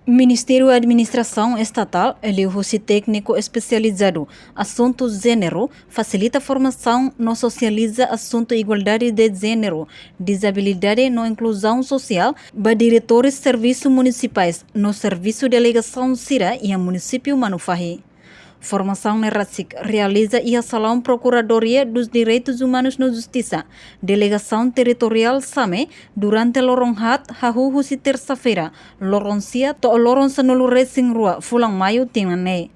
Ministério da Administração Estatal eligiu técnico especializado assuntos gênero, facilita formação, não socializa assunto igualdade de gênero, desabilidade no inclusão social, para diretores de serviços municipais no serviço de delegação Sira e a município Manufahi. Formação na RACIC realiza e a Salão Procuradoria dos Direitos Humanos na Justiça, Delegação Territorial SAME, durante Loronhat, Hahu si terça-feira, Loronsia, to Loronsa no Luresing Rua, Fulang Maio, Tinane.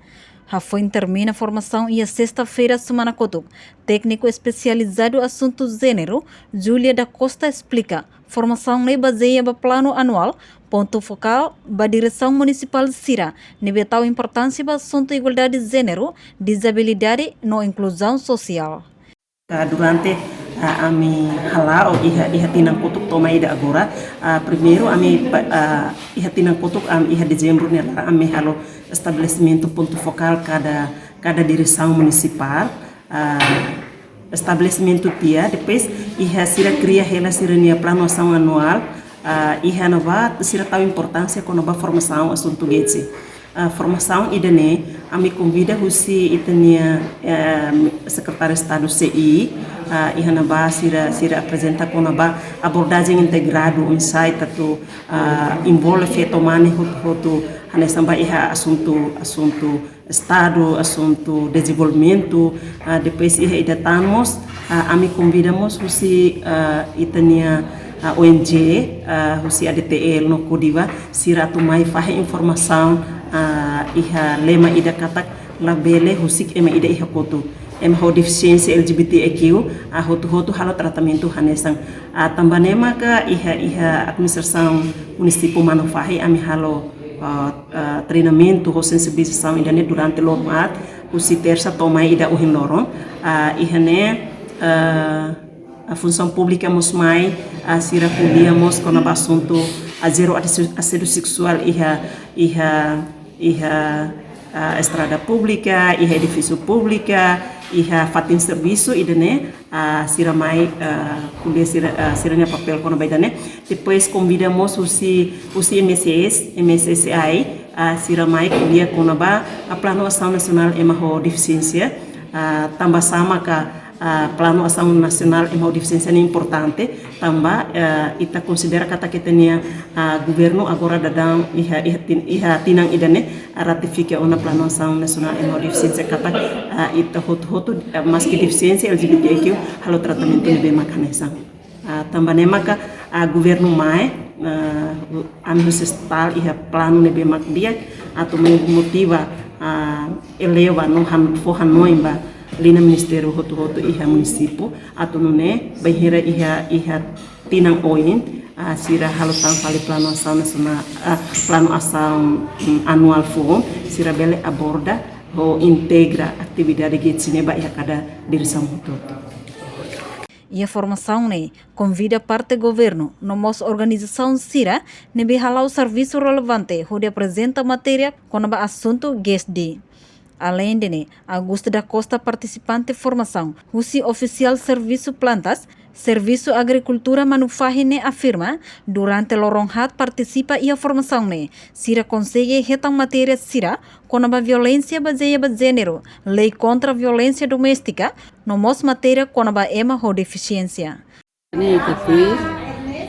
Foi termina a formação e a sexta-feira, semana Kotuk. Técnico especializado em assuntos gênero, Júlia da Costa explica. Formação ne baseia no plano anual, ponto focal da direção municipal de Sira, nebetal importância do assunto igualdade de gênero, desabilidade no inclusão social. Durante a minha halal iha tinang kutuk toma ida agora primeiro iha tinang kutuk iha dezembro ne halo estabelecimento ponto focal cada direção municipal estabelecimento tia depois iha sira cria hela sirania plano ação anual iha nova sira tal importância com nova formação assunto getse formação idane ami convida husi itania secretário de Estado CI ihanaba sira apresenta com naba abordagem integrado um site tu envolve tomane hoto hanesamba iha assunto Estado assunto desenvolvimento depois iha idatamos ami convidamos husi itania ONG husi ADTL no Kodiva sira tu mai fahe informação iha lema ida katak labele husik ema ida iha kotu ema ho deficiência LGBTQ hotu halo tratamento hanesang tambanema ka iha administração municipal Manufahi ami halo treinamento ho sensibilização idane durante lomat husi terça tomai ida uhin lorong ihane a função pública mos mai sira kuliamos com o assunto a zero assédio sexual iha estrada pública, iha edifício pública, iha fatin serviço idane sira mai kuliah siranya papel kono baidane depois convidamos usi MSCI sira mai kuliah kono ba plano ação nacional emaho deficiência tambah sama ka plano ação nacional é uma deficiência importante também ita considera kata kita nia governo agora dadang iha tinang idane ratifica ona plano ação nacional é uma deficiência kata ita hotu mas que deficiência LGBTQ halo tratamento nebe makanesa também nema ka governo mai anu sestal iha plano nebe makdiak atau motiva eleva no han noimba lina ministério hotu iha município atunune bahira iha tinang oin sira halo tangkali plano ação nacional plano ação anual fo sira bele aborda ho integra atividade getsine ba iha kada direção hotu. E a formação convida parte do governo, nomos organização Sira, nebe halau serviço relevante, onde apresenta matéria com o assunto GSD. Além de Augusto da Costa participante formação, Husi oficial serviço plantas, serviço agricultura Manufahi afirma, durante Loronhat participa e a formação Sira consegue retam matéria Sira com a violência baseada em gênero, lei contra a violência doméstica, nomos matéria com a ema ou deficiência.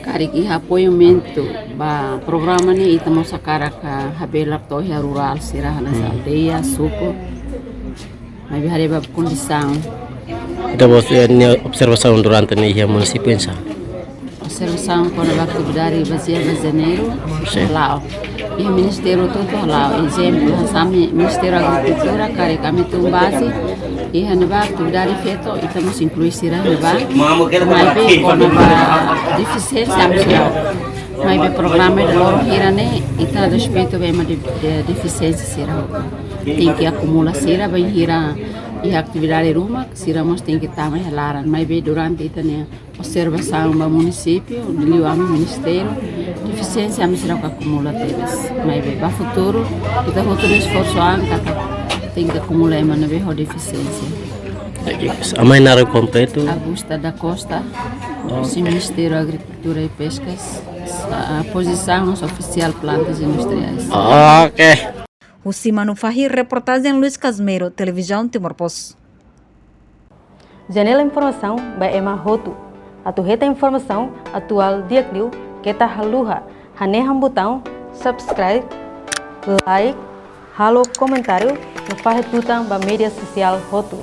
Kariki apoiamento ba programa ni itamo sakara ka habela tohia rural Sira nas aldeia suco mas bihare ba condição ita você observação durante ni município observação com a atividade baseada em janeiro lá e o ministério todo lá exemplo sami ministério agricultura kare kami tu base e hanba atividade feito estamos incluir Sira hanba mas bem com a deficiência mas bem programa de loro hirane ita respeito bem de deficiência Sira tem que acumular Sira bem hira e a atividade rumah Sira mas tem que estar mais laran mas bem durante itane observação do município do ministério deficiência mas Sira acumula teres mas bem para futuro kita futuro esforço angka tem que acumular uma nova deficiência. Amai naro completo. Augusta da Costa, Ministério da Agricultura e Pescas, a posição oficial plantas industriais. Oke. Husi Manufahi, reportagem Luiz Casmero, televisão Timor-Post. Janela Informação by Emma Hotu. Atuheta informação atual diakliu kita haluha. Haneham botão subscribe, like, halo comentário no Fahe Tutang ba media sosial Hotu.